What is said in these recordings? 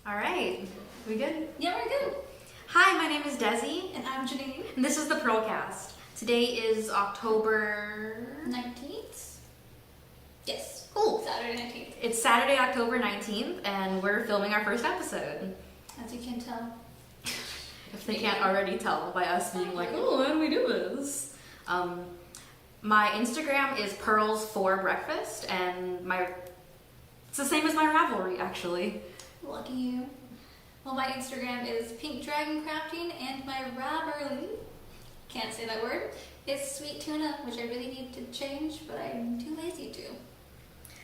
All right, we good? Yeah, we're good. Hi, my name is Desi, And I'm Janene. and this is the purlcast. Today is October 19th? Yes. Cool. Saturday 19th. It's Saturday, October 19th, and we're filming our first episode. As you can tell. If they can't already tell by us being like, oh, how do we do this? My Instagram is pearls4breakfast, and it's the same as my Ravelry, actually. Lucky you. Well, my Instagram is pinkdragoncrafting, and my ravelry, can't say that word, is sweet tuna, which I really need to change, but I'm too lazy to.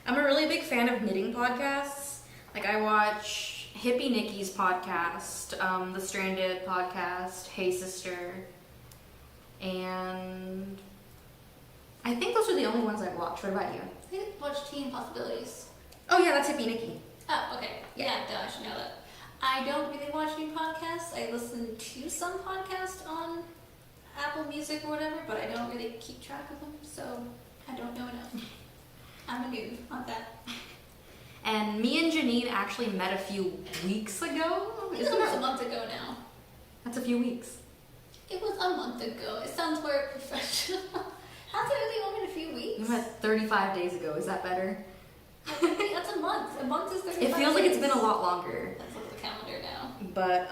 I'm a really big fan of knitting podcasts. Like, I watch Hippie Nikki's podcast, the Stranded podcast, Hey Sister, and I think those are the only ones I've watched. What about you? I watch Tea and Possibilities. Oh yeah, that's Hippie Nikki. Oh, okay. Yeah, I should know that. I don't really watch any podcasts. I listen to some podcasts on Apple Music or whatever, but I don't really keep track of them, so I don't know enough. I'm a noob on that. And me and Janene actually met a few weeks ago. It was a month ago now. That's a few weeks. It was a month ago. It sounds more professional. How's it really only been a few weeks? We met 35 days ago. Is that better? That's a month. A month is 35 It feels like it's days. been a lot longer. Let's look at the calendar now. But,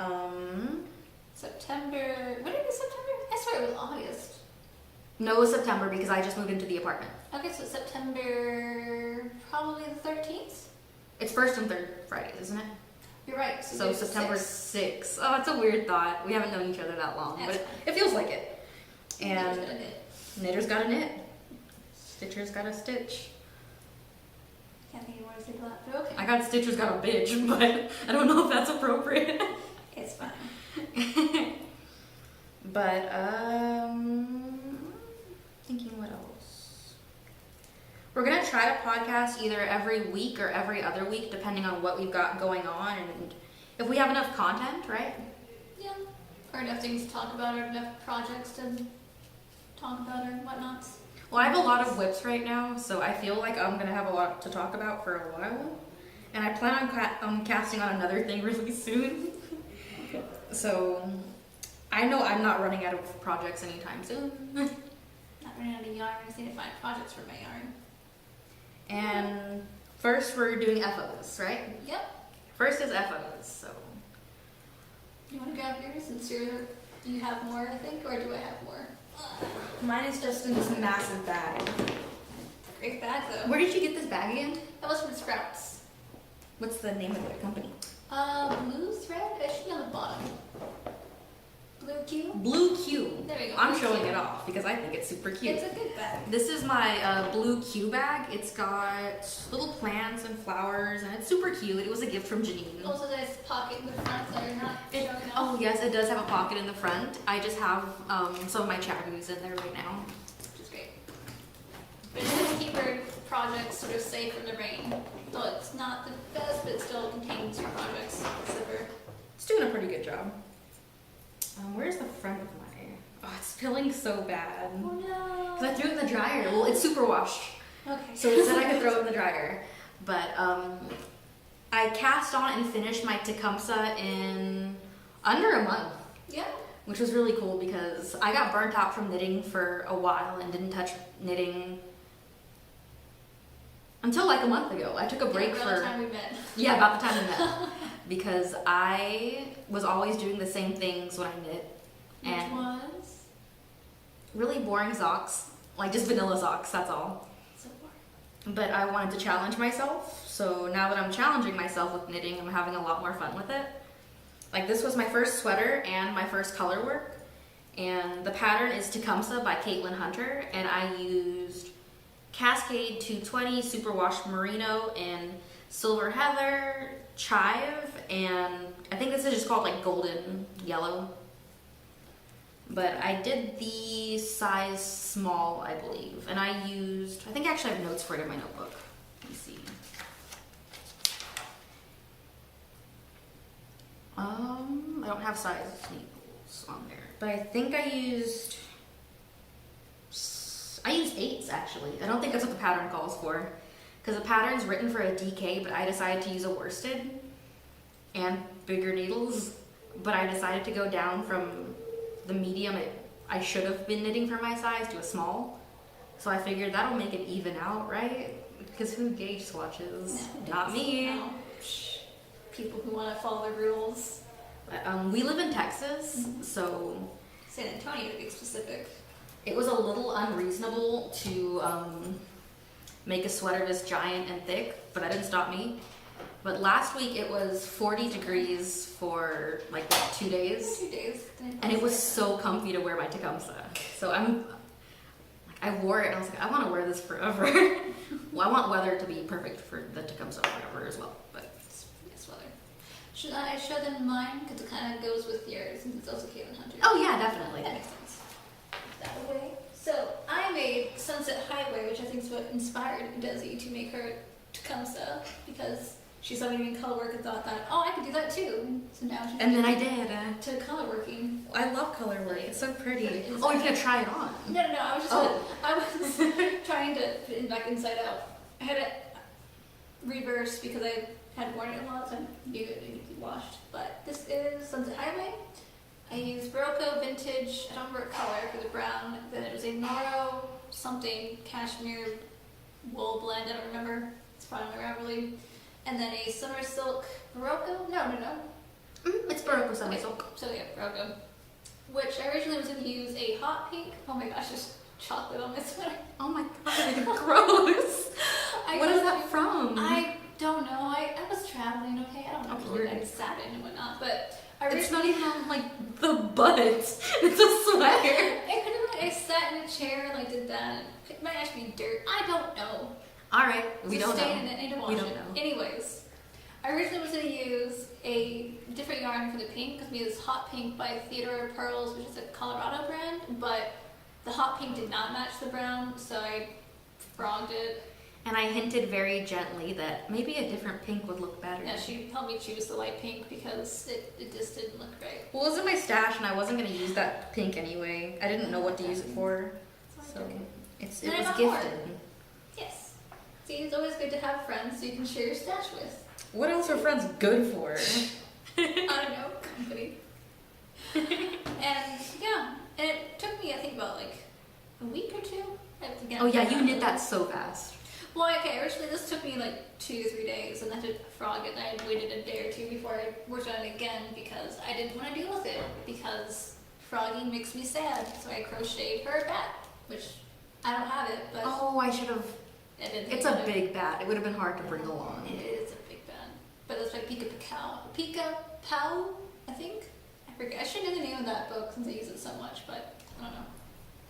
September. When did it be September? I swear it was August. no, it was September because I just moved into the apartment. Okay, so September, probably the 13th? It's first and third Fridays, isn't it? You're right. So there's September 6th. 6th. Oh, that's a weird thought. We haven't known each other that long, That's but it feels like it. And There's been a bit. knitter's got a knit. Stitcher's got a stitch. Can't think of what to say to that, but okay. I got stitcher's got a bitch, but I don't know if that's appropriate. It's fine. But, thinking what else? We're gonna try to podcast either every week or every other week, depending on what we've got going on and if we have enough content, right? Yeah. Or enough things to talk about, or enough projects to talk about, or whatnot. Well, I have a lot of whips right now, so I feel like I'm gonna have a lot to talk about for a while. And I plan on casting on another thing really soon. So, I know I'm not running out of projects anytime soon. Not running out of yarn. I just need to find projects for my yarn. And first we're doing FOs, right? Yep. First is FOs, so. You want to grab yours since you have more, I think, or do I have more? Mine is just in this massive bag. Great bag though. Where did you get this bag again? That was from Sprouts. What's the name of the company? Blue thread. It should be on the bottom. Blue Q. Blue Q. There we go. I'm Blue showing Q. it off because I think it's super cute. It's a good bag. This is my Blue Q bag. It's got little plants and flowers, and it's super cute. It was a gift from Janene. Also, there's a pocket in the front, so you're not showing off. Oh yes, it does have a pocket in the front. I just have some of my chaboos in there right now. Which is great. But it's good to keep your projects sort of safe from the rain. So it's not the best, but it still contains your projects zipper. It's doing a pretty good job. Where's the front of my... Oh, it's spilling so bad. Oh no. Because I threw it in the dryer. Well, it's super washed. Okay. So it said I could throw it in the dryer. But I cast on and finished my Tecumseh in under a month. Yeah. Which was really cool because I got burnt out from knitting for a while and didn't touch knitting until like a month ago. I took a break about the time we met. Yeah, about the time we met. Because I was always doing the same things when I knit. Which was? Really boring socks. Like just vanilla socks, that's all. So boring. But I wanted to challenge myself. So now that I'm challenging myself with knitting, I'm having a lot more fun with it. Like this was my first sweater and my first color work. And the pattern is Tecumseh by Caitlin Hunter. And I used Cascade 220 Superwash Merino and Silver Heather, Chive, and I think this is just called like golden yellow. But I did the size small, I believe. And I think I actually have notes for it in my notebook. Let me see. I don't have size labels on there. But I think I used 8s actually. I don't think that's what the pattern calls for. Because the pattern's written for a DK, but I decided to use a worsted. and bigger needles, but I decided to go down from the medium I should have been knitting for my size to a small. So I figured that'll make it even out, right? Because who gauge swatches? No, Not me. no. People who want to follow the rules. We live in Texas, so San Antonio, to be specific. it was a little unreasonable to make a sweater this giant and thick, but that didn't stop me. But last week it was 40 degrees for like what, 2 days? 2 days. And it was so comfy to wear my Tecumseh. So I wore it and I was like, I want to wear this forever. Well, I want weather to be perfect for the Tecumseh forever as well. But Yes, weather. Should I show them mine? Because it kind of goes with yours, since it's also Caitlin Hunter. oh yeah, definitely. That makes sense. That away. So I made Sunset Highway, which I think is what inspired Desi to make her Tecumseh, because she saw me doing color work and thought that, oh, I could do that too. So now she's And then I did. to color working. I love color work. It's so pretty. It is. Oh, you're gonna try it on? No, I was just I was trying to fit it back inside out. I had it reversed because I had worn it a lot, so I knew it needed to be washed. But this is Sunset Highway. I used Barocco Vintage, I don't remember what color for the brown. Then it was a Noro something cashmere wool blend, I don't remember. It's probably on my ravelry. And then a Summer Silk Barocco? No. It's Barocco Summer Silk. So yeah, Barocco. Which I originally was going to use a hot pink. Oh my gosh, there's chocolate on my sweater. Oh my god, gross. What is that from? I don't know. I was traveling, okay? I don't know. Okay, I satin and whatnot, but I It's not originally even on like the butt. It's a sweater. I could have like I sat in a chair and like did that. It might actually be dirt. I don't know. Alright, we It's don't stain know. in it. I need to wash We don't it. know. Anyways, I originally was going to use a different yarn for the pink because we used Hot Pink by Theodore Pearls, which is a Colorado brand, but the hot pink did not match the brown, so I frogged it. And I hinted very gently that maybe a different pink would look better. Yeah, she helped me choose the light pink because it just didn't look right. Well, it was in my stash and I wasn't going to use that pink anyway. I didn't know what to use it for. So So I took it. it And I was got more. gifted. Yes. See, it's always good to have friends so you can share your stash with. What else are friends good for? I don't know, company. And yeah, and it took me, I think, about like a week or two. Again, Oh yeah, you knit that so fast. Well, okay, originally this took me like 2 to 3 days, and I had to frog it, and I waited a day or two before I worked on it again because I didn't want to deal with it, because frogging makes me sad, so I crocheted her bat, which I don't have it, but Oh, I should have. I didn't think It's about a it. big bat. It would have been hard to bring along. It is a big bat, but it's like Pika Pow, I think? I forget. I should know the name of that book since I use it so much, but I don't know.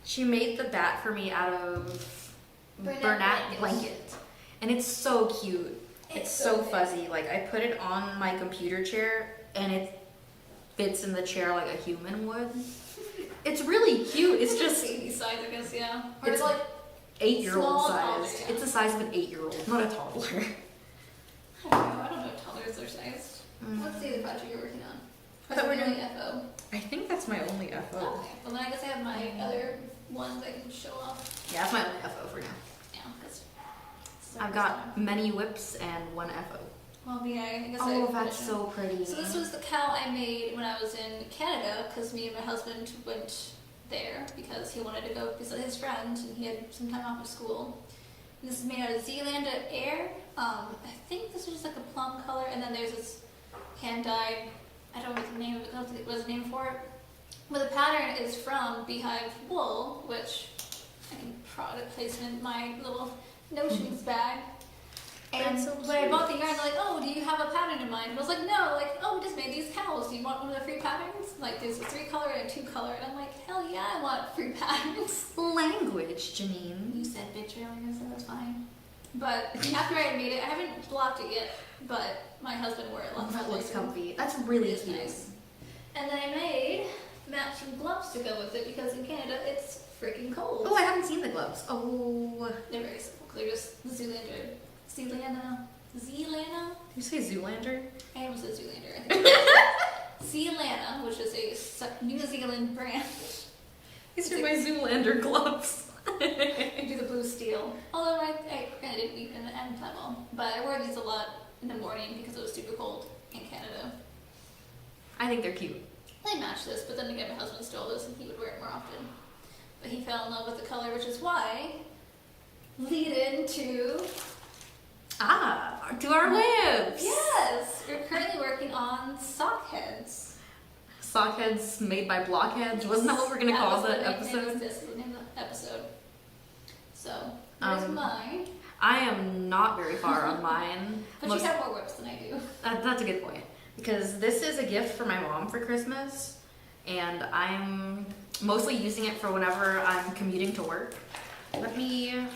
She made the bat for me out of Bernat Bernat blankets. blanket. And it's so cute. It's so big. fuzzy. Like I put it on my computer chair and it fits in the chair like a human would. It's really cute. It's just baby size, I guess, yeah. Or It's it's like 8-year-old small size. toddler, yeah. It's the size of an 8-year-old, not a toddler. I don't know what toddlers are sized. What's the other project you're working on? I thought we were doing doing- FO. I think that's my only FO. Okay. Well, then I guess I have my other ones I can show off. Yeah, that's my only FO for now. Yeah, because I've got many whips and one FO. Well, yeah, I guess Oh, I that's finished so pretty. So this was the cowl I made when I was in Canada, because me and my husband went there because he wanted to go visit his friend and he had some time off of school. And this is made out of Zealander Air. I think this was just like a plum color, and then there's this hand-dyed, I don't know what the name of it, I don't think what was the name for it. But the pattern is from Beehive Wool, which I can product placement in my little notions bag. And That's so when I cute. bought the yarn, they're like, oh, do you have a pattern in mind? And I was like, no, like, oh, we just made these cowls. Do you want one of the free patterns? Like, there's a 3-color and a 2-color. And I'm like, hell yeah, I want free patterns. Language, Janene. You said bitch earlier, so that's fine. But after I made it, I haven't blocked it yet, but my husband wore it Oh, last that looks night. comfy. That's really It's cute. nice. And then I made matching gloves to go with it because in Canada it's freaking cold. Oh, I haven't seen the gloves. Oh, They're very simple. They're just the Zoolander. Zealana? did you say Zoolander? I almost said Zoolander, I think. Zealana, which is a New Zealand brand. These are my Zoolander gloves. I do the blue steel. Although I didn't weave in the end tunnel. But I wore these a lot in the morning because it was super cold in Canada. I think they're cute. They match this, but then again, my husband stole this and he would wear it more often. But he fell in love with the color, which is why lead into to our whips. yes, we're currently working on sockheads. Sockheads made by blockheads. Wasn't that what we're gonna call the episode? This is the name of the episode. So here's mine. I am not very far on mine. But you have more whips than I do. That's a good point. Because this is a gift for my mom for Christmas, and I'm mostly using it for whenever I'm commuting to work. Let me.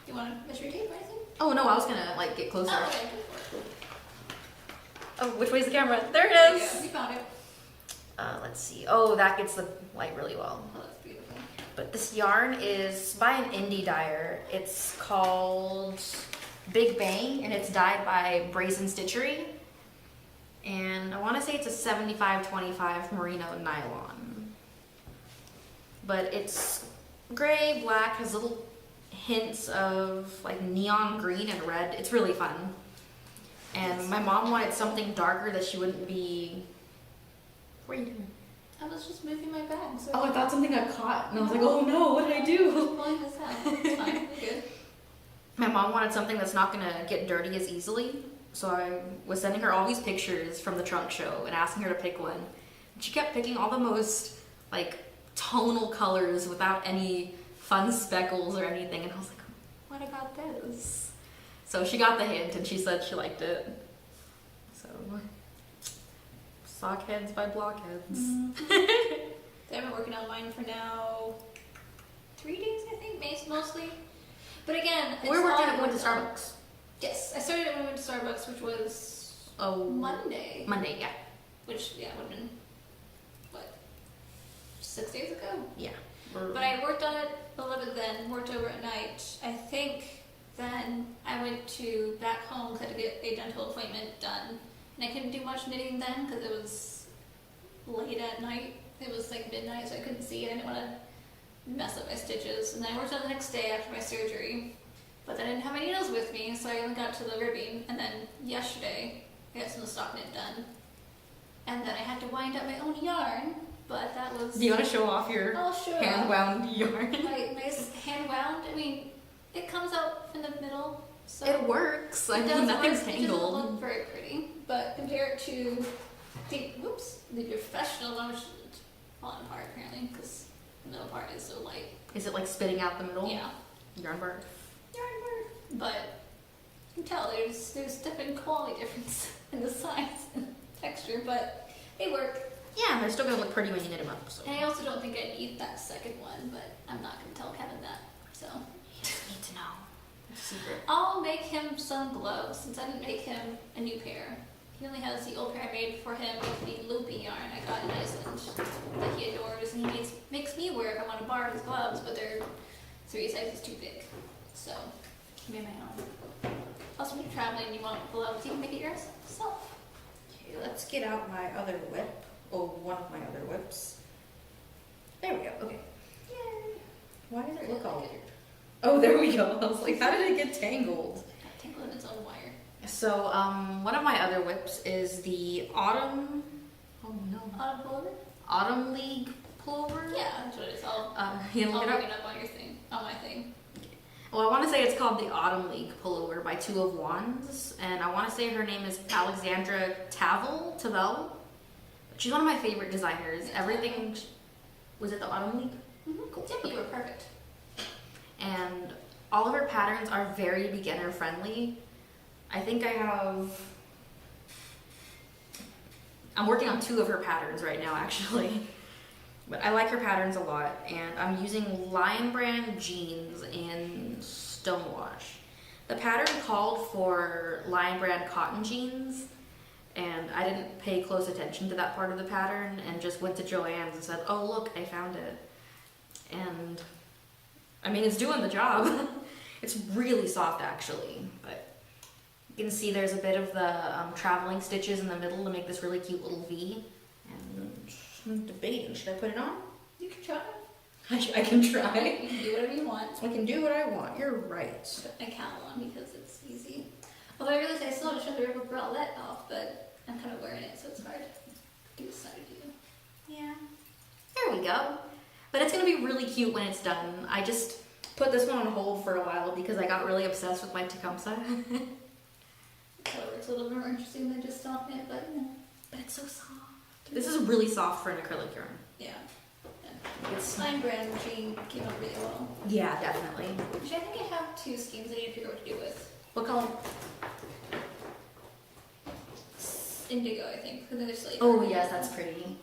You want to measure your tape or anything? Oh no, I was gonna like get closer. Oh, okay, go for it. Oh, which way's the camera? There it There you is. go. You found it. Let's see. Oh, that gets the light really well. Oh, that's beautiful. But this yarn is by an indie dyer. It's called Big Bang, and it's dyed by Brazen Stitchery. And I want to say it's a 75-25 merino nylon. But it's gray, black, has little hints of like neon green and red. It's really fun. And my mom wanted something darker that she wouldn't be... What are you doing? I was just moving my bag. So Oh, I thought something got caught. And I was like, oh no, what did I do? I'm pulling this out. It's fine. We're good. My mom wanted something that's not gonna get dirty as easily. So I was sending her all these pictures from the trunk show and asking her to pick one. And she kept picking all the most like tonal colors without any fun speckles or anything. And I was like, what about this? So she got the hint and she said she liked it. So, sockheads by blockheads. So I've been working on mine for now 3 days, I think, mostly. But again, it's We're working all at going to worked on. Starbucks. Yes, I started when we went to Starbucks, which was Oh, Monday. Monday, yeah. Which, yeah, would have been, what, 6 days ago? Yeah. But I worked on it a little bit then, worked over at night. I think then I went to back home because I had to get a dental appointment done. And I couldn't do much knitting then because it was late at night. It was like midnight, so I couldn't see it. I didn't want to mess up my stitches. And then I worked on the next day after my surgery. But then I didn't have my needles with me, so I only got to the ribbing. And then yesterday, I got some stock knit done. And then I had to wind up my own yarn, but that was... Do you want to show off your Oh, sure. hand-wound yarn? My hand wound. I mean, it comes out in the middle, so It works. I it mean, does nothing's work. It doesn't tangled. look very pretty, but compared to the professional one, which is falling apart apparently because the middle part is so light. Is it like spitting out the middle? Yeah, Yarn bar. yarn work, but you can tell there's definitely quality difference in the size and texture, but they work. Yeah, they're still gonna look pretty when you knit them up. So. And I also don't think I need that second one, but I'm not gonna tell Kevin that. So. You just need to know. It's a secret. I'll make him some gloves since I didn't make him a new pair. He only has the old pair I made for him with the loopy yarn I got in Iceland that he adores, and he makes me wear if I want to borrow his gloves, but they're 3 sizes too big. So, I made my own. Plus, when you're traveling and you want gloves, you can make it yourself. Okay, let's get out my other whip. Oh, one of my other whips. There we go. Okay. Yay! Why does it look all Like it. weird? Oh, there we go. I was like, how did it get tangled? Got tangled in its own wire. So, one of my other whips is the Autumn. Oh no. Autumn League pullover. Yeah, that's what it is. I'll You bring look it up. it up on your thing, on my thing. Well, I want to say it's called the Autumn League pullover by Two of Wands, and I want to say her name is Alexandra Tavel. She's one of my favorite designers. Yeah, Everything. Was it the Autumn League? Mm-hmm. Cool. Yep, you were perfect. And all of her patterns are very beginner friendly. I think I'm working on 2 of her patterns right now actually. But I like her patterns a lot, and I'm using Lion Brand jeans in Stonewash. The pattern called for Lion Brand cotton jeans, and I didn't pay close attention to that part of the pattern and just went to Joann's and said, oh look, I found it. And I mean, it's doing the job. It's really soft actually, but you can see there's a bit of the traveling stitches in the middle to make this really cute little V. And I'm debating, should I put it on? You can try. I can try. You can do whatever you want. I can do what I want, you're right. I count one because it's easy. Although I realized I still have to show the rubber bralette off, but I'm kind of wearing it, so it's hard to decide to do. Yeah. There we go. But it's gonna be really cute when it's done. I just put this one on hold for a while because I got really obsessed with my Tecumseh. So it's a little more interesting than just stopping it, but you know. But it's so soft. This is really soft for an acrylic yarn. Yeah. It's Fine brand machine came out really well. yeah, definitely. Actually, I think I have 2 schemes I need to figure out what to do with. What color? Indigo, I think. And then there's like. Oh yes, that's pretty.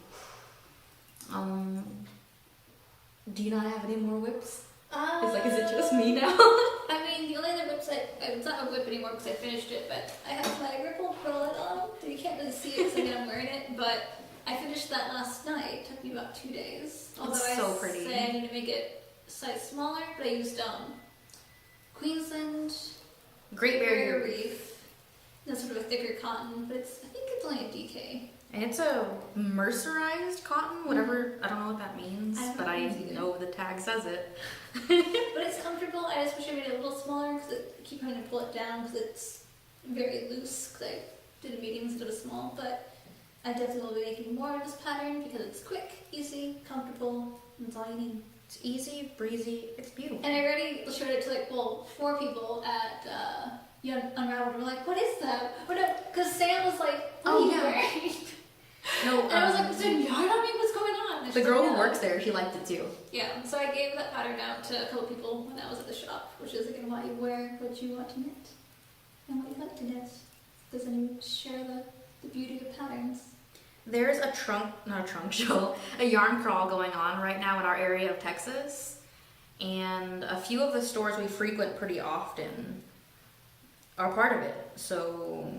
Do you not have any more whips? Is it just me now? I mean, the only other whips it's not a whip anymore because I finished it, but I have my ripple pearlet on. So you can't really see it because I'm wearing it, but I finished that last night. It took me about 2 days. Although so pretty. I say I need to make it size smaller, but I used Queensland Great Barrier Reef. Reef. That's sort of a thicker cotton, but I think it's only a DK. And it's a mercerized cotton, whatever, I don't know what that means, I don't but know I either. know the tag says it. But it's comfortable. I just wish I made it a little smaller because I keep having to pull it down because it's very loose because I did a medium instead of a small. But I definitely will be making more of this pattern because it's quick, easy, comfortable, and that's all you need. It's easy, breezy, it's beautiful. And I already showed it to 4 people at Young Unraveled. We're like, what is that? Or no, because Sam was like, what are you wearing? No, And I was like, is there yarn on me? What's going on? And the she's girl like, who "No." works there, she liked it too. Yeah, so I gave that pattern out to a couple people when I was at the shop, which is again why you wear what you want to knit and what you like to knit. Because then you share the beauty of patterns. There's a yarn crawl going on right now in our area of Texas. And a few of the stores we frequent pretty often are part of it. So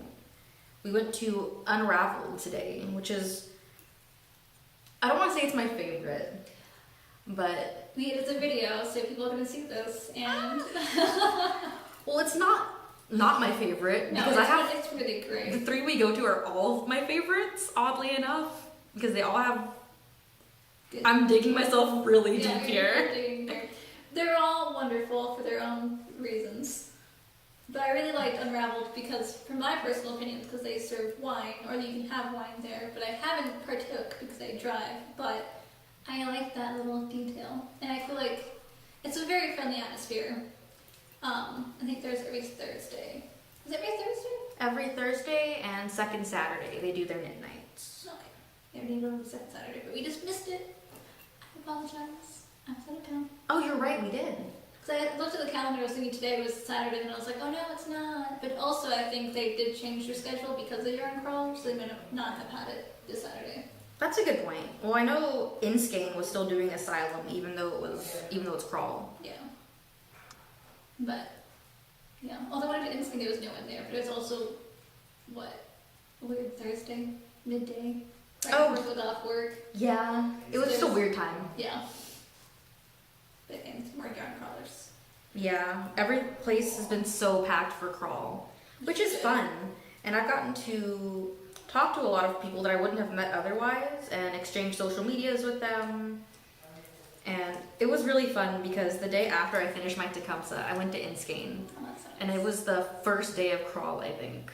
we went to Unraveled today, which is, I don't want to say it's my favorite, but It's a video, so people are going to see this. And well, it's not my favorite no, because it's really great. the 3 we go to are all of my favorites, oddly enough, because they all have. Good. I'm digging myself really deep you're here. digging there. They're all wonderful for their own reasons. But I really liked Unraveled because, from my personal opinion, because they serve wine, or you can have wine there, but I haven't partook because I drive, but I like that little detail. And I feel like it's a very friendly atmosphere. I think there's every Thursday. Is it every Thursday? Every Thursday and second Saturday, they do their knit nights. Okay. I didn't go on the second Saturday, but we just missed it. I apologize. I was out of town. Oh, you're right, we did. Because I looked at the calendar, I was thinking today was Saturday, and I was like, oh no, it's not. But also, I think they did change their schedule because of yarn crawl, so they may not have had it this Saturday. That's a good point. Well, I know Inskein was still doing Asylum, even though it's crawl. Yeah. But, yeah. Although when I did Instinct, there was no one there, but it was also, a weird Thursday, midday. Right Oh. before I got off work. Yeah, it was just a weird time. Yeah. But, and more yarn crawlers. Yeah, every place has been so packed for crawl, which is fun. And I've gotten to talk to a lot of people that I wouldn't have met otherwise and exchange social medias with them. And it was really fun because the day after I finished my Tecumseh, I went to Inskein. Oh, that's nice. And it was the first day of crawl, I think,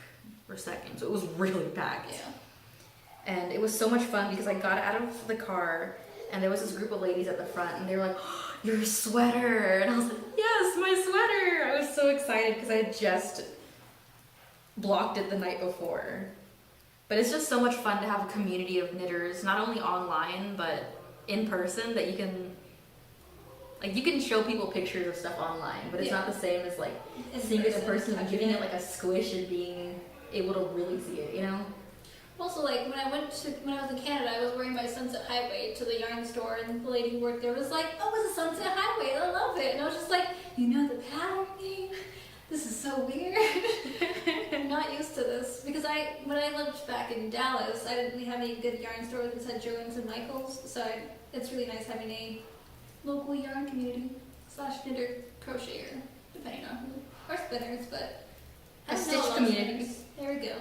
or second. So it was really packed. Yeah. And it was so much fun because I got out of the car and there was this group of ladies at the front and they were like, oh, your sweater. And I was like, yes, my sweater. I was so excited because I had just blocked it the night before. But it's just so much fun to have a community of knitters, not only online, but in person, that you can show people pictures of stuff online, but it's not the same as like seeing it in person and giving it like a squish and being able to really see it, you know? Also, like, when I was in Canada, I was wearing my Sunset Highway to the yarn store, and the lady who worked there was like, oh, it's a Sunset Highway, I love it. And I was just like, you know the patterning? This is so weird. I'm not used to this. Because when I lived back in Dallas, I didn't really have any good yarn stores besides Joann's and Michael's, so it's really nice having a local yarn community / knitter crocheter, depending on who, or spinners, but A I don't know stitch lot of community. spinners. There we go.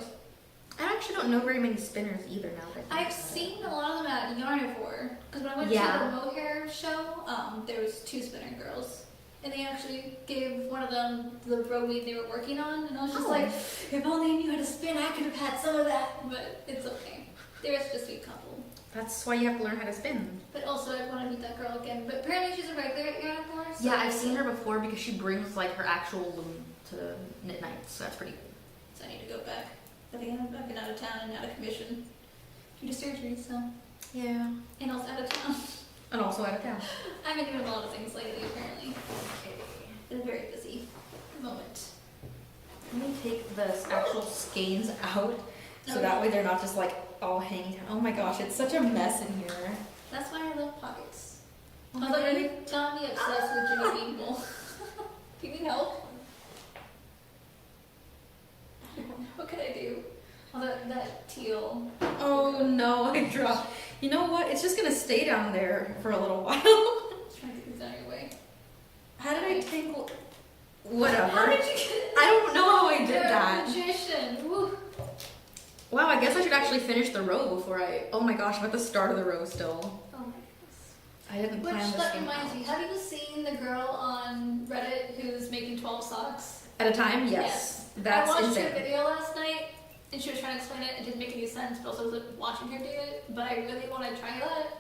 I actually don't know very many spinners either now. That I think I've about it. seen a lot of them at Yarnivore, because when I went to the mohair show, there was 2 spinner girls, and they actually gave one of them the row weave they were working on, and I was just Oh. like, if only I knew how to spin, I could have had some of that, but it's okay. They're just a sweet couple. That's why you have to learn how to spin. But also, I want to meet that girl again. But apparently, she's a regular at your floor. So Yeah, I've seen her before because she brings like her actual loom to knit nights, so that's pretty cool. So I need to go back. But again, I've been out of town and out of commission due to surgery, so. Yeah. And also out of town. And also out of town. I've been doing a lot of things lately, apparently. Been very busy moment. Let me take the actual skeins out so Okay. that way they're not just like all hanging down. Oh my gosh, it's such a mess in here. That's why I love pockets. Oh my Although God. you got me obsessed with Jimmy Bean Bowl. Do you need help? What could I do? Oh, that teal. Oh no, I dropped. You know what? It's just gonna stay down there for a little while. Trying to get things out of your way. How did I tangle? Whatever. How did you get it? I don't know how I did You're that. a magician. Woo. Wow, I guess I should actually finish the row before I. Oh my gosh, I'm at the start of the row still. Oh my goodness. I didn't Which, plan this that one reminds out. me, have you seen the girl on Reddit who's making 12 socks? At a time, yes. That's I watched insane. her video last night, and she was trying to explain it. It didn't make any sense, but also I was like, watching her do it. But I really want to try that.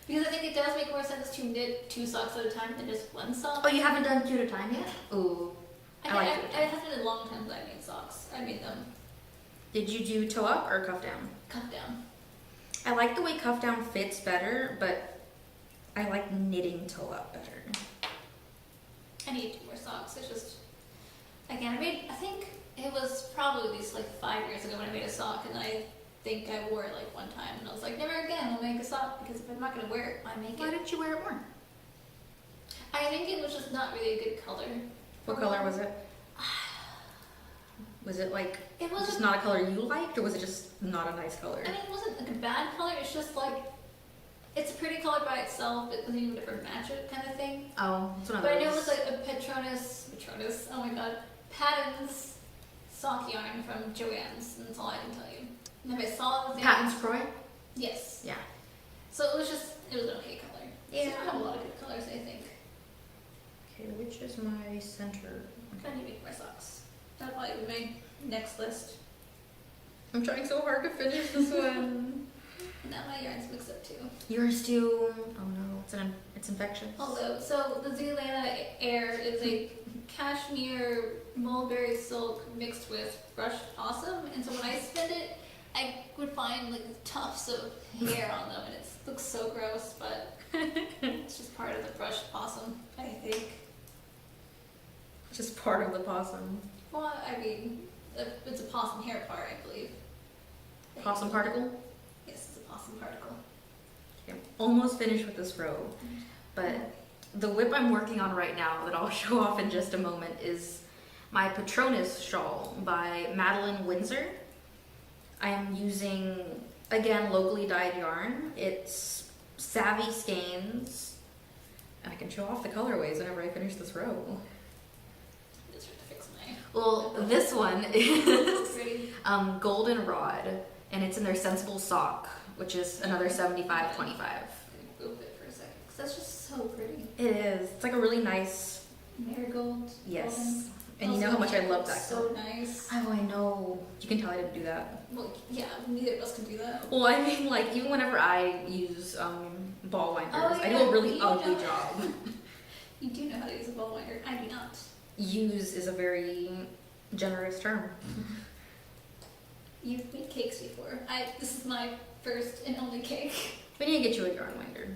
Because I think it does make more sense to knit 2 socks at a time than just 1 sock. Oh, you haven't done 2 at a time yet? Ooh. I like it. it. It has been a long time since I made socks. I made them Did you do toe up or cuff down? cut down. I like the way cuff down fits better, but I like knitting toe up better. I need 2 more socks. It's just, again, I think it was probably at least like 5 years ago when I made a sock, and I think I wore it like one time, and I was like, never again, I'll make a sock, because if I'm not going to wear it, why make Why it? didn't you wear it more? I think it was just not really a good color. What color was it? Was it like It just wasn't, not a color you liked, or was it just not a nice color? I mean, it wasn't like a bad color, it's just like, it's a pretty color by itself, it doesn't even ever match it kind of thing. Oh, it's one of But those. I know it was like a Patronus, oh my god, Patton's sock yarn from Joann's, and that's all I can tell you. And if I saw it was Patton's Croy? Yes. Yeah. So it was an okay color. Yeah. So I have a lot of good colors, I think. Okay, which is my center? I need to make more socks. That'll probably be my next list. I'm trying so hard to finish this one. And now my yarn's mixed up too. Yours too. Oh no, it's infectious. Although, so the Zealana Air is a cashmere mulberry silk mixed with brushed possum, and so when I spin it, I would find like tufts of hair on them, and it looks so gross, but it's just part of the brushed possum, I think. Just part of the possum. Well, I mean, it's a possum hair part, I believe. Possum particle? Yes, it's a possum particle. Okay, I'm almost finished with this row, but the whip I'm working on right now that I'll show off in just a moment is my Patronus shawl by Madeline Windsor. I am using, again, locally dyed yarn. It's Savvy Skeins, and I can show off the colorways whenever I finish this row. Just have to fix my... Well, this one is Pretty. Golden Rod, and it's in their Sensible Sock, which is another $75.25. Move it for a second, because that's just so pretty. It is. It's like a really nice. Marigold. Yes. golden. And you know how much I love that So color. nice. Oh, I know. You can tell I didn't do that. Well, yeah, neither of us can do that. Well, I mean, like, even whenever I use ball winders, Oh, I do yeah, a really you ugly know. job. You do know how to use a ball winder. I do not. Use is a very generous term. You've made cakes before. This is my first and only cake. We need to get you a yarn winder.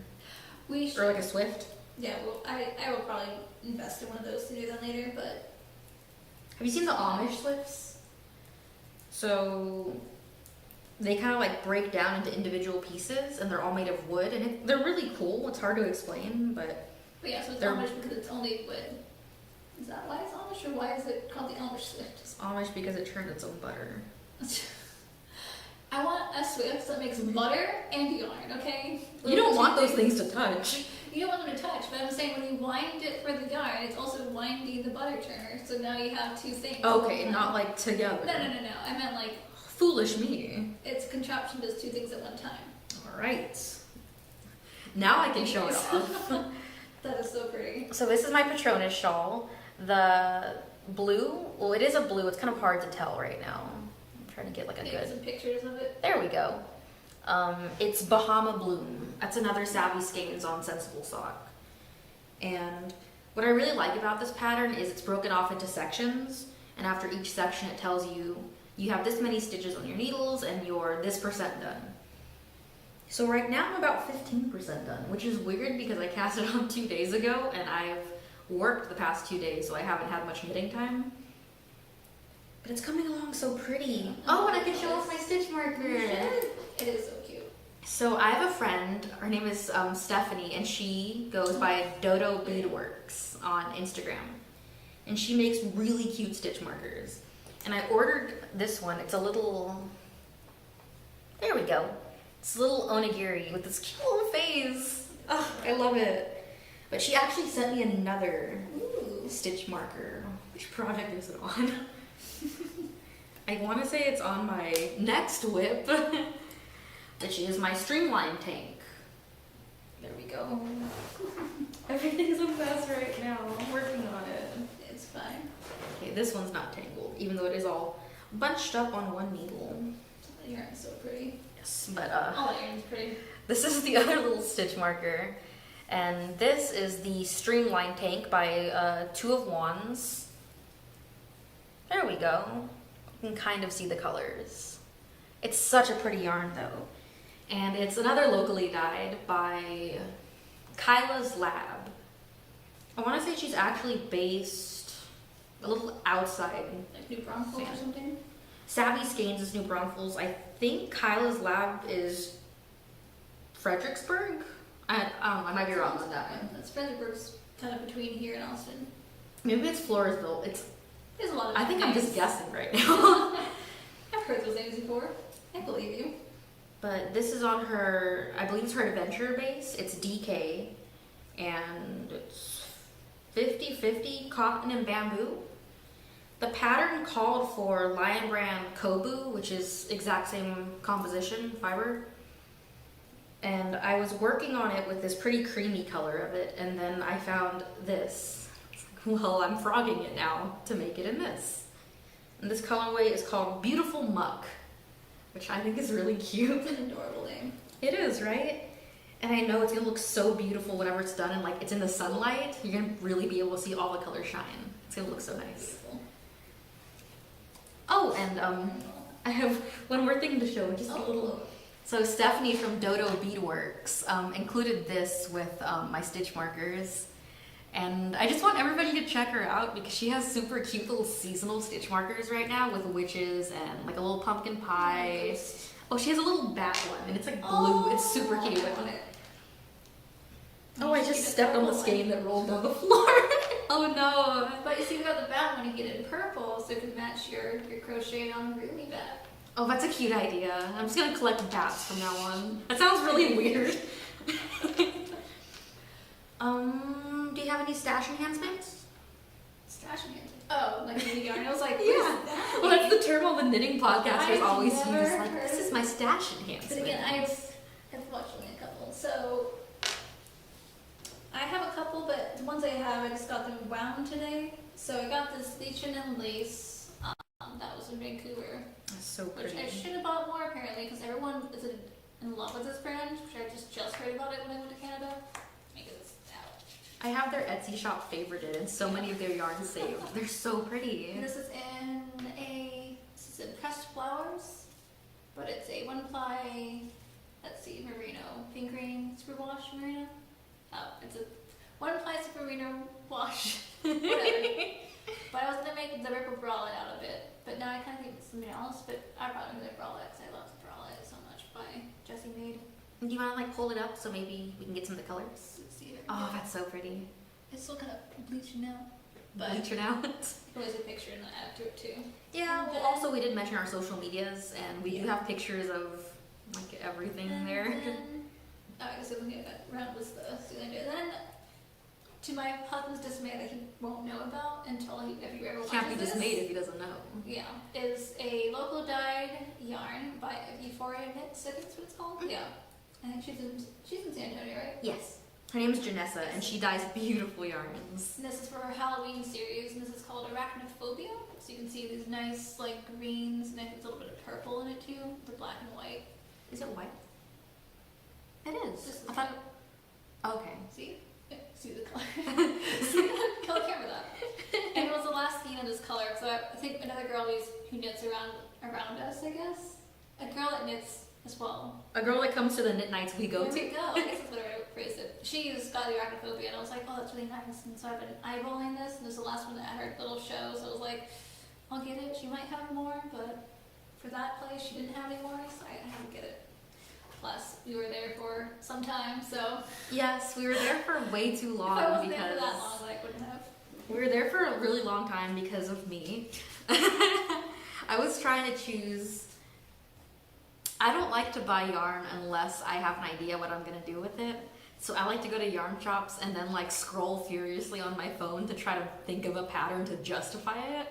We should. Or like a Swift. Yeah, well, I will probably invest in one of those to do that later, but Have you seen the Amish Swifts? So they kind of like break down into individual pieces, and they're all made of wood, and they're really cool. It's hard to explain, but yeah, so it's They're- Amish because it's only wood. Is that why it's Amish, or why is it called the Amish Swift? it's Amish because it turns its own butter. I want a Swift that makes butter and yarn, okay? You don't Those want two those things to touch. You don't want them to touch, but I'm saying when you wind it for the yarn, it's also winding the butter turner, so now you have 2 things. Okay, not like together. No. I meant like, Foolish me. it's a contraption that does 2 things at one time. All right. Now I can show it off. That is so pretty. So this is my Patronus shawl. The blue, well, it is a blue. It's kind of hard to tell right now. I'm trying to get like a Maybe good... some pictures of it. There we go. It's Bahama Bloom. That's another Savvy Skeins on Sensible Sock. And what I really like about this pattern is it's broken off into sections. And after each section, it tells you, you have this many stitches on your needles and you're this percent done. So right now I'm about 15% done, which is weird because I cast it on 2 days ago and I've worked the past 2 days, so I haven't had much knitting time. But it's coming along so pretty. Oh, and I can show off my stitch marker. It is so cute. So I have a friend, her name is Stephanie, and she goes by Dodo Beadworks on Instagram. And she makes really cute stitch markers. And I ordered this one. It's a little, there we go. It's a little onigiri with this cute little face. Oh, I love it. But she actually sent me another stitch marker. Which project is it on? I want to say it's on my next whip, which is my streamline tank. There we go. Everything's a mess right now. I'm working on it. It's fine. Okay, this one's not tangled, even though it is all bunched up on one needle. The yarn's so pretty. Yes, but all the yarn's pretty. this is the other little stitch marker, and this is the streamline tank by Two of Wands. There we go. You can kind of see the colors. It's such a pretty yarn though. And it's another locally dyed by Kyla's Lab. I want to say she's actually based a little outside. Like New Braunfels or something? Savvy Skeins is New Braunfels. I think Kyla's Lab is Fredericksburg? I don't know, I might be wrong on that one. That's Fredericksburg's kind of between here and Austin. Maybe it's Floresville. There's a lot of I think I'm names. just guessing right now. I've heard those names before. I believe you. But this is on her, I believe it's her adventure base. It's DK, and it's 50-50 cotton and bamboo. The pattern called for Lion Brand Kobu, which is exact same composition, fiber. And I was working on it with this pretty creamy color of it, and then I found this. Well, I'm frogging it now to make it in this. And this colorway is called Beautiful Muck, which I think is really cute. It's an adorable name. It is, right? And I know it's gonna look so beautiful whenever it's done and like it's in the sunlight. You're gonna really be able to see all the colors shine. It's gonna look so nice. Beautiful. Oh, and I have one more thing to show, just a little. So Stephanie from Dodo Beadworks included this with my stitch markers. And I just want everybody to check her out because she has super cute little seasonal stitch markers right now with witches and like a little pumpkin pie. Oh, she has a little bat one and it's like blue. It's super cute. I want it. Oh, I just stepped on the skein that rolled down the floor. Oh no. But you see, we got the bat one, you get it in purple, so it can match your crocheted on roomy bat. Oh, that's a cute idea. I'm just gonna collect bats from now on. That sounds really weird. Do you have any stash enhancements? Stash enhancement. Oh, like knitting yarn. I was like, Yeah. what is that? Well, that's the term all the knitting podcasters I've always use. never Like, this heard- is my stash But enhancement. again, I've watched only a couple. So I have a couple, but the ones I have, I just got them wound today. So I got this lichen and lace. That was in Vancouver, That's so which pretty. I should have bought more apparently because everyone is in love with this brand. Which I just heard about it when I went to Canada. Make this out. I have their Etsy shop favorited and so many of their yarns saved. They're so pretty. And this is in pressed flowers, but it's a one ply. Let's see, merino, pink green, superwash merino. Oh, it's a one ply super merino wash. Whatever. But I was gonna make the ripple bralette out of it, but now I kind of think it's something else. But I brought another bralette because I love the bralette so much by Jessie Maid. Do you want to like pull it up so maybe we can get some of the colors? Let's see if I can Oh, get it. that's so pretty. It's still kind of bleaching now. But Bleach it out. always a picture and add to it too. Yeah, well also we did mention our social medias and we do have pictures of like everything And there. then, oh, I guess the only thing I got around was the cylinder. And then, to my husband's dismay that he won't know about until if he ever watches Can't be this. dismayed if he doesn't know. Yeah, is a local dyed yarn by Euphoria Knits, I think that's what it's called. Mhm. Yeah, I think she's in San Antonio, right? Yes. Her name is Janessa, and she dyes beautiful yarns. And this is for her Halloween series, and this is called Arachnophobia. So you can see these nice like greens, and I think there's a little bit of purple in it too, the black and white. Is it white? It is. Just I thought. Okay. See? Yeah, see the color. See the color camera that. And it was the last scene of this color. So I think another girl who knits around us, I guess. A girl that knits as well. A girl that comes to the knit nights we go There to. we go. I guess that's what I phrased it. She's got the arachnophobia, and I was like, oh, that's really nice. And so I've been eyeballing this, and this is the last one at her little show. So I was like, I'll get it. She might have more, but for that place, she didn't have any more, so I had to get it. Plus, we were there for some time, so Yes, we were there for way too long if I wasn't because there for that long, then I wouldn't have. we were there for a really long time because of me. I was trying to choose. I don't like to buy yarn unless I have an idea what I'm gonna do with it. So I like to go to yarn shops and then like scroll furiously on my phone to try to think of a pattern to justify it.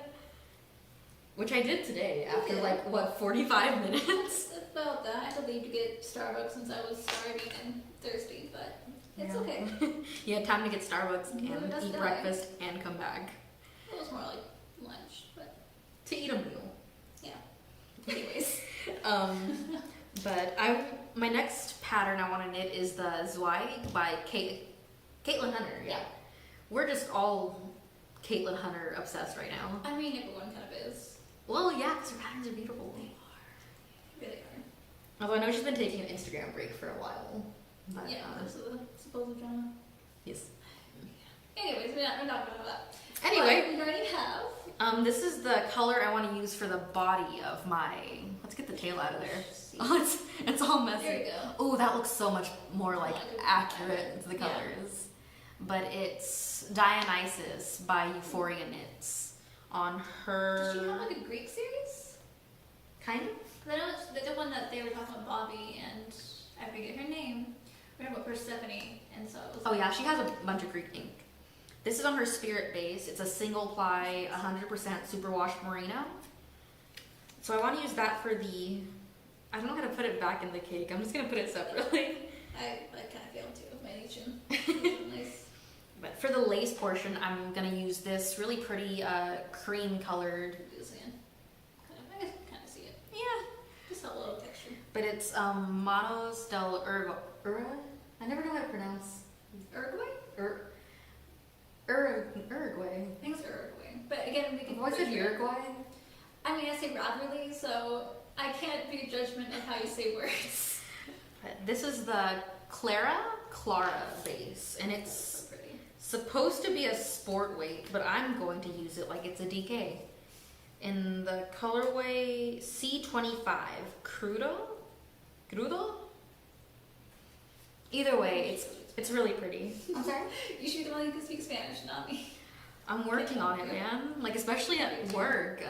Which I did today after Yeah. like, what, 45 minutes? About that, I had to leave to get Starbucks since I was starving and thirsty, but it's Yeah. okay. You had time to get Starbucks No, and that's eat fine. breakfast and come back It was more like lunch, but to eat a meal. yeah. Anyways. But my next pattern I want to knit is the Zweig by Caitlin Hunter. Yeah, we're just all Caitlin Hunter obsessed right now. I mean, everyone kind of is. Well, yeah, because her patterns are beautiful. They really are. Although I know she's been taking an Instagram break for a while. But, Yeah, because of the supposed drama. yes. Anyways, we're not going to have that. Anyway, But we already have. this is the color I want to use for the body of my. Let's get the tail out of there. See. Oh, it's all messy. There you go. Oh, that looks so much more like Like a- accurate to the yeah. colors. But it's Dionysus by Euphoria Knits on her. Does she have like a Greek series? Kind of. 'Cause I know it's the one that they were talking about Bobby and I forget her name. We're talking about Persephone, and so it was. Oh yeah, she has a bunch of Greek ink. This is on her Spirit base. It's a single ply, 100% superwash merino. So I want to use that for the. I don't know how to put it back in the cake. I'm just gonna put it separately. I kind of failed too with my nation. Nice. But for the lace portion, I'm gonna use this really pretty cream colored. Do this again. I can kind of see it. Yeah. Just a little texture. But it's Manos del Uruguay. I never know how to pronounce Uruguay? Uruguay. I think it's Uruguay. But again, we can. Have I said Uruguay? I mean, I say ravelry, so I can't be a judgment of how you say words. But this is the Clara base, and it's So pretty. supposed to be a sport weight, but I'm going to use it like it's a DK. In the colorway C25 Crudo? Either way, it's really pretty. I'm sorry? You should be the one who can speak Spanish, not me. I'm working on it, man. Like, especially at work.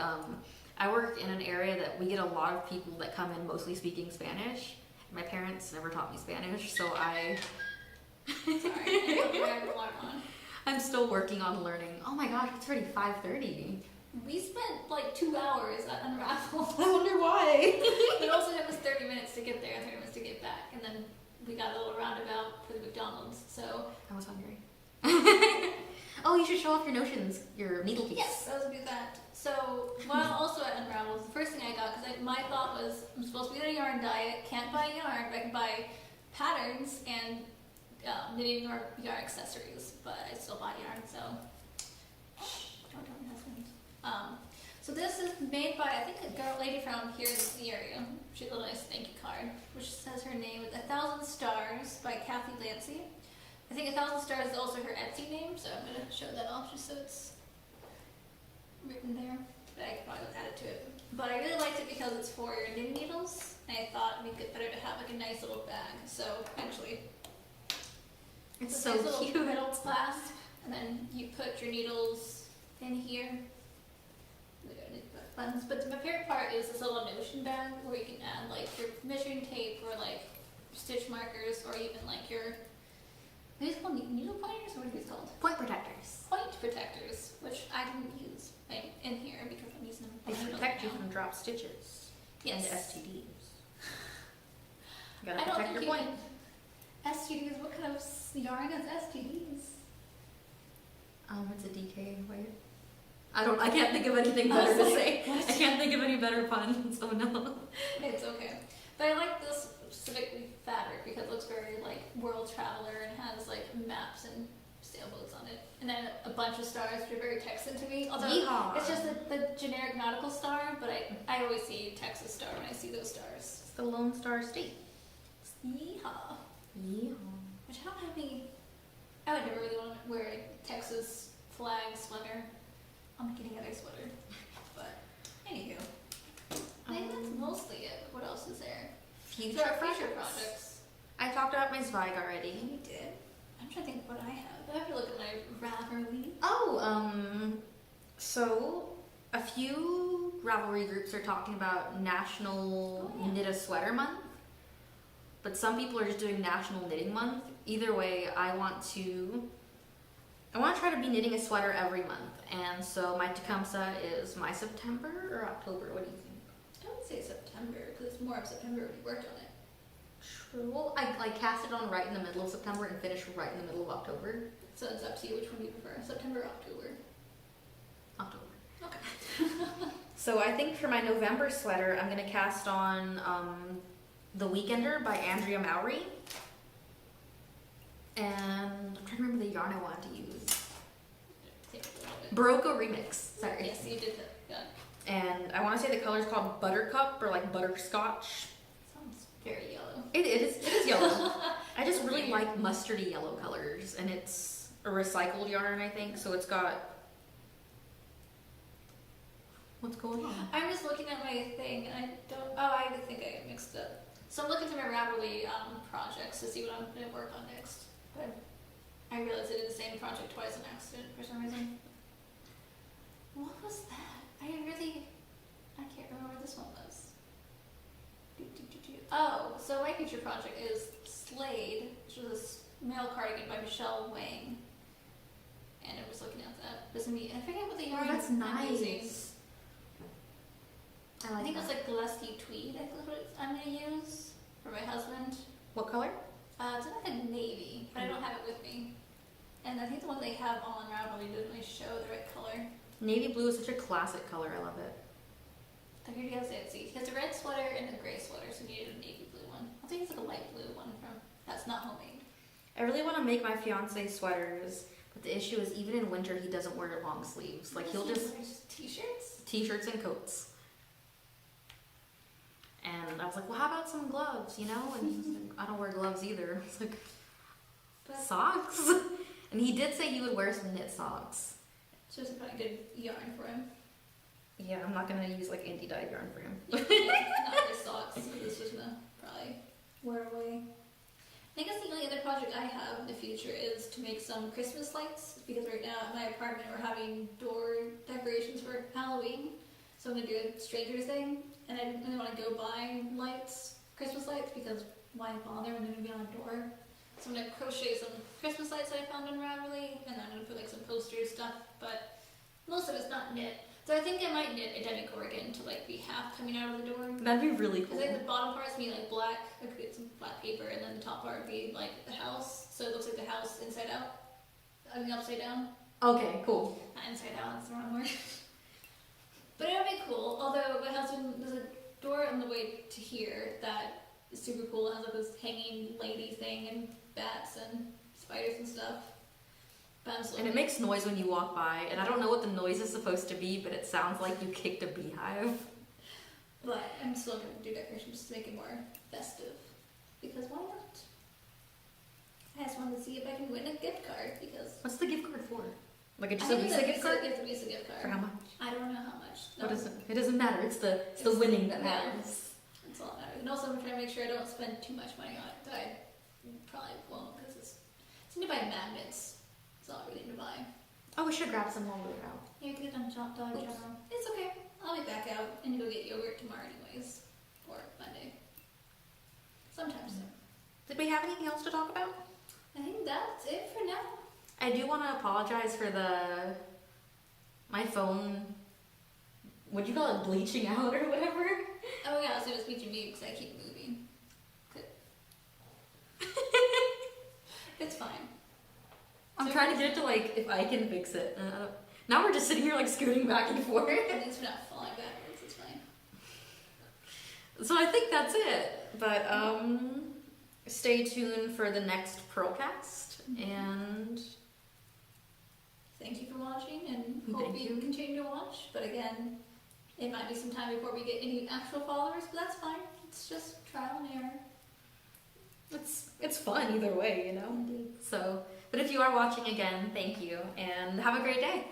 I work in an area that we get a lot of people that come in mostly speaking Spanish. My parents never taught me Spanish, so Sorry. I have a lot on. I'm still working on learning. Oh my gosh, it's already 5:30. We spent like 2 hours at Unravel. I wonder why. It also took us 30 minutes to get there and 30 minutes to get back. And then we got a little roundabout for the McDonald's. So, I was hungry. Oh, you should show off your notions, your needle piece. yes, I was gonna do that. So, while also at Unravel, the first thing I got, because my thought was, I'm supposed to be on a yarn diet, can't buy yarn, but I can buy patterns and knitting or yarn accessories. But I still bought yarn, so. Don't tell my husband. So this is made by, I think, a lady from here in the area. She has a nice thank you card, which says her name with 1,000 Stars by Kathy Lancy. I think 1,000 Stars is also her Etsy name, so I'm going to show that off just so it's written there. But I could probably add it to it. But I really liked it because it's for your knitting needles, and I thought it'd be better to have like a nice little bag. So actually, It's a so nice little cute. metal clasp, and then you put your needles in here. Buttons. But my favorite part is this little notion bag where you can add like your measuring tape or like stitch markers or even like your, are these called needle pointers or what are these called? Point protectors. Point protectors, which I didn't use in here because I'm using them. They on my protect you needle from drop stitches Yes. and STDs. You I gotta don't protect think your you point. can. STDs, what kind of yarn is STDs? It's a DK, wait. I can't think of anything better to say. What? I can't think of any better puns, so no. It's okay. But I like this specific fabric because it looks very like world traveler and has like maps and sailboats on it. And then a bunch of stars which are very Texan to me. Although Yeehaw. it's just the generic nautical star, but I always see Texas star when I see those stars. It's the Lone Star State. Yeehaw. Yeehaw. Which I don't have any. I would never really want to wear a Texas flag sweater. I'm getting another sweater. But anywho. I think that's mostly it. What else is there? Future Future projects. projects. I talked about my Zweig already. You did. I'm trying to think of what I have. I have to look at my ravelry. Oh, so a few Ravelry groups are talking about National Knit a Sweater Month, but some people are just doing National Knitting Month. Either way, I want to try to be knitting a sweater every month, and so my Tecumseh is my September or October. What do you think? I would say September because it's more of September when you worked on it. True. Well, I cast it on right in the middle of September and finished right in the middle of October. So it's up to you which one you prefer, September or October. October. Okay. So I think for my November sweater, I'm gonna cast on The Weekender by Andrea Mowry. And I'm trying to remember the yarn I wanted to use. Take a little bit. Barocco Remix, sorry. Yes, you did that. Yeah. And I want to say the color's called Buttercup or like Butterscotch. Sounds very yellow. It is yellow. I just really like mustardy yellow colors, and it's a recycled yarn, I think, so it's got... What's going on? I'm just looking at my thing and I don't. Oh, I think I got mixed up. So I'm looking through my Ravelry projects to see what I'm going to work on next. But I realized I did the same project twice on accident for some reason. What was that? I can't remember what this one was. Oh, so my future project is Slade, which was a male cardigan by Michelle Wang. And I was looking at that. Doesn't mean I forget what the yarn that's I'm using. nice. I think it's like Gillespie tweed. I think that's what I'm gonna use for my husband. What color? It's in like a navy, but I don't have it with me. And I think the one they have on Ravelry doesn't really show the right color. Navy blue is such a classic color. I love it. I heard you guys say it. See, he has a red sweater and a gray sweater, so he needed a navy blue one. I think it's like a light blue one from. That's not homemade. I really want to make my fiance sweaters, but the issue is even in winter he doesn't wear long sleeves. Like he'll just t-shirts. T-shirts and coats. And I was like, well, how about some gloves, you know? And he's like, I don't wear gloves either. I was like, socks? And he did say he would wear some knit socks. So it's probably good yarn for him. Yeah, I'm not gonna use like anti-dyed yarn for him. Not for socks. So this was gonna probably wear away. I guess the only other project I have in the future is to make some Christmas lights because right now at my apartment we're having door decorations for Halloween. So I'm gonna do a stranger thing, and I didn't really want to go buy lights, Christmas lights, because why bother when they're gonna be on a door? So I'm gonna crochet some Christmas lights that I found on Ravelry, and then I'm gonna put like some posters stuff, but most of it's not knit. So I think I might knit a demi-corrigan to like be half coming out of the door. That'd be really cool. Because like the bottom part's be like black, I could get some black paper, and then the top part would be like the house, so it looks like the house inside out. I mean upside down. Okay, cool. Not inside out, that's the wrong word. But it would be cool, although my husband, there's a door on the way to here that is super cool. It has like this hanging lady thing and bats and spiders and stuff. But I'm And it makes noise when you walk by, and I don't know what the noise is supposed to be, but it sounds like you kicked a beehive. But I'm still going to do decorations to make it more festive. Because why not? I just wanted to see if I can win a gift card, because... What's the gift card for? Like I just a think Visa gift card? It's a Visa gift card. For how much? I don't know how much. No. What is it? It doesn't matter. It's the winning that matters. That's all that matters. And also I'm trying to make sure I don't spend too much money on it. That I probably won't, because it's need to buy magnets. It's all I really need to buy. Oh, we should grab some while we're out. Yeah, get it on Dollar General. It's okay. I'll be back out and go get yogurt tomorrow anyways. Or Monday. Sometime soon. Did we have anything else to talk about? I think that's it for now. I do want to apologize for my phone, what'd you call it, bleaching out or whatever? Oh yeah, so it was speaking me because I keep moving. Good. trying to get it to like, if I can fix it. Now we're just sitting here like scooting back and forth. At least we're not falling backwards, it's fine. So I think that's it. But stay tuned for the next purlcast, and Thank you for watching, and Thank hope you. you continue to watch. But again, it might be some time before we get any actual followers, but that's fine. It's just trial and error. it's fun either way, you know. Indeed. So, but if you are watching again, thank you, and have a great day.